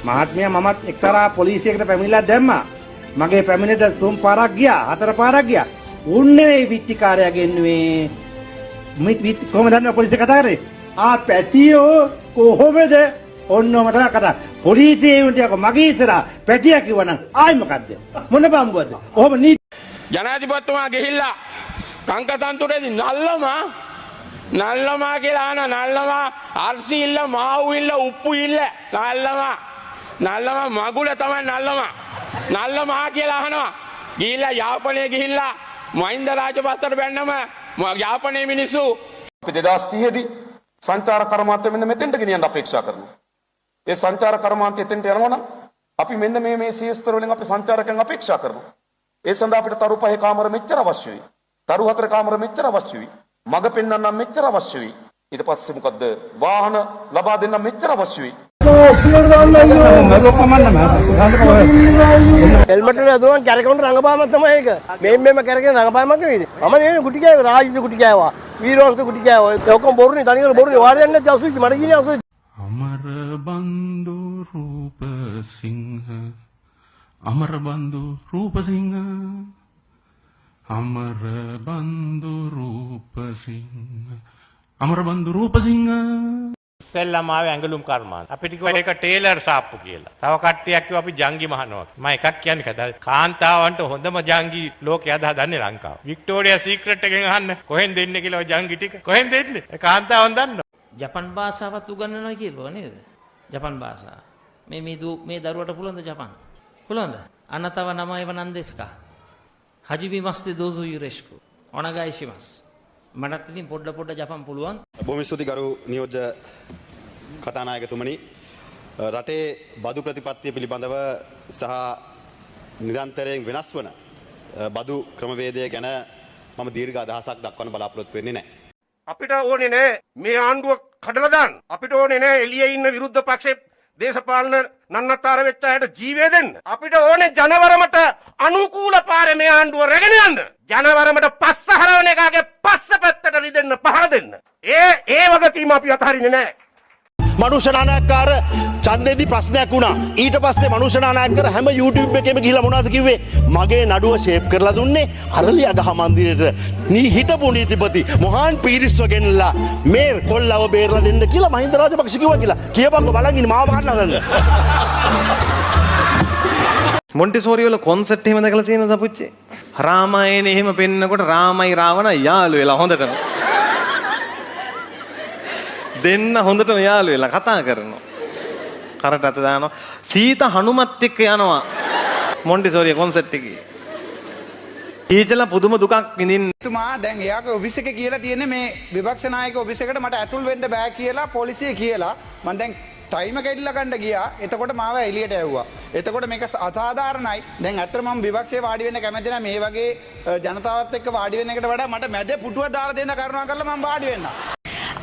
මහත්මයා මමත් එක්තරා පොලිසියකට පැමිණිලා දැම්මා. මගේ පැමිණෙට 3 පාරක් ගියා 4 පාරක් ගියා. උන් නෙවෙයි විත්තිකාරයා ගෙන්නුවේ. කොහොමද දන්නව පොලිසිය කතා කරේ? පැටියෝ කොහොමද? ඔන්නෝම තමයි කතා. පොලිසියේ උන්ටියක මගේ ඉස්සරහා පැටියා කිව්වනම් ආයි මොකද්ද? මොන බම්බුවද? ඔහොම නීති ජනාධිපතිතුමා ගිහිල්ලා කංකතන්තුරේදී නල්ලමා කියලා අහන නල්ලමා අර්සි ඉල්ල මාව් ඉල්ල උප්පු ඉල්ල නල්ලමා මගුල තමයි නල්ලමා කියලා අහනවා. ගිහිල්ලා යාපනයේ ගිහිල්ලා මහින්ද රාජපක්ෂට බැන්නම යාපනයේ මිනිස්සු අපි 2030 දී සංචාර කර්මාන්තය මෙන්න මෙතෙන්ට ගෙනියන්න අපේක්ෂා කරනවා. ඒ සංචාර කර්මාන්තය එතෙන්ට යනවා නම් අපි මෙන්න මේ සීස්තර වලින් අපි සංචාරකයන් අපේක්ෂා කරනවා. ඒ සඳහා අපිට තරු 5 කාමර මෙච්චර අවශ්‍ය වෙයි. තරු 4 කාමර මෙච්චර අවශ්‍ය වෙයි. මග පෙන්වන්න මෙච්චර අවශ්‍ය වෙයි. ඊට පස්සේ මොකද්ද? වාහන ලබා දෙන්න මෙච්චර අවශ්‍ය වෙයි. හෙල්මට් එක දුවන් කැරකවුන්ට රංගපාමක් තමයි ඒක. මෙහෙම කැරකෙන රංගපාමක් නෙවෙයි. මම නේ කුටි කෑවා, රාජිත් කුටි කෑවා, වීරවංශ කුටි කෑවා. ඒ ඔක්කොම බොරුනේ, තනිකර බොරුනේ. වාරයක් නැති අසුචි මට කියන්නේ අසුචි. අමර බන්දු රූපසිංහ අමර බන්දු රූපසිංහ අමර බන්දු රූපසිංහ අමර බන්දු රූපසිංහ ඉස්සෙල්ලාම ආවේ ඇඟලුම් කර්මාන්ත. අපිට කිව්වා ඒක ටේලර් සාප්පු කියලා. තව කට්ටියක් කිව්වා අපි ජංගි මහනවා. මම එකක් කියන්නේ කදා කාන්තාවන්ට හොඳම ජංගි ලෝකේ හදන්නේ ලංකාව. වික්ටෝරියා සීක්‍රට් එකෙන් අහන්න කොහෙන්ද එන්නේ කියලා ඔය ජංගි ටික. කොහෙන්ද එන්නේ? ඒ කාන්තාවන් දන්නවා. ජපන් භාෂාවත් උගන්වනවා කියලා නේද? ජපන් භාෂාව. මේ දරුවට පුළුවන්ද ජපන්? පුළුවන්ද? අනතව නමයිව නන්දෙස්කා. හජිබි මස්ති දෝසු යුරෙෂ්කු. ඔනගයි ශිමස්. මටත් ඉතින් පොඩ ජපන් පුළුවන්. බොහොම ස්තුතියි ගරු නියෝජ්‍ය කතානායකතුමනි. රටේ බදු ප්‍රතිපත්තිය පිළිබඳව සහ නිරන්තරයෙන් වෙනස් වන බදු ක්‍රමවේදය ගැන මම දීර්ඝ අදහසක් දක්වන්න බලාපොරොත්තු වෙන්නේ නැහැ. අපිට ඕනේ නෑ මේ ආණ්ඩුව කඩලා දාන්න. අපිට ඕනේ නෑ එළියේ ඉන්න විරුද්ධ පක්ෂේ දේශපාලන නන්නත්තර වෙච්ච අයට ජීවය දෙන්න. අපිට ඕනේ ජනවරමට අනුකූල පාරේ මේ ආණ්ඩුව රැගෙන යන්න. ජනවරමට පස්ස හරවන එකගේ පස්ස පැත්තට රිදෙන්න පහර දෙන්න. ඒ වගකීම අපි අතහරින්නේ නෑ. මනුෂ්‍ය නායකකාර ඡන්දෙදි ප්‍රශ්නයක් වුණා. ඊට පස්සේ මනුෂ්‍ය නායකකාර හැම YouTube එකේම ගිහිල්ලා මොනවද කිව්වේ? මගේ නඩුව ෂේප් කරලා දුන්නේ අරලිය ගහ මන්දිරේට. හිටපු නීතිපති මොහාන් පීරිස්ව ගෙනලා මේ කොල්ලව බේරලා දෙන්න කියලා මහින්ද රාජපක්ෂ කිව්වා කියලා. කියපන්කො බලන් ඉන්නේ මාව මාරන්න හදන්න. මොන්ටිසෝරි වල කොන්සෙප්ට් එහෙම දැකලා තියෙනවද අපුච්චි? රාමායනේ එහෙම පෙන්නකොට රාමයි රාවණයි යාළු වෙලා හොඳටම. දෙන්න හොඳටම යාළු වෙලා කතා කරනවා. කරට අත දානවා. සීතා හනුමත් එක්ක යනවා. මොන්ටිසෝරි කොන්සෙප්ට් එකේ. ඊචලා පුදුම දුකක් විඳින්න. තුමා දැන් එයාගේ ඔෆිස් එකේ කියලා තියෙන්නේ මේ විපක්ෂ නායක ඔෆිස් එකට මට ඇතුල් වෙන්න බෑ කියලා පොලිසිය කියලා. මම දැන් ටයිම එක ඉල්ල ගන්න ගියා. එතකොට මාව එළියට ඇව්වා. එතකොට මේක අසාධාරණයි. දැන් ඇත්තටම මම විපක්ෂයේ වාඩි වෙන්න කැමති නැහැ. මේ වගේ ජනතාවත් එක්ක වාඩි වෙන එකට වඩා මට මැද පුටුවක් දාලා දෙන්න කරුණා කරලා මම වාඩි වෙන්න.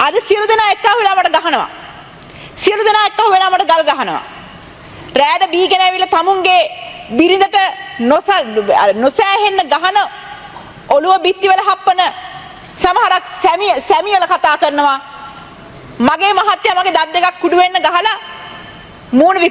අද සියලු දෙනා එක්කව වෙලා මට ගහනවා. සියලු දෙනා එක්කව වෙලා මට ගල් ගහනවා. රෑට බීගෙන ඇවිල්ලා තමුන්ගේ බිරිඳට නොසෑහෙන්න ගහන ඔළුව බිත්ති වල හප්පන සමහරක් සැමියල කතා කරනවා. මගේ මහත්තයා මගේ දත් දෙකක් කුඩු වෙන්න ගහලා මූණ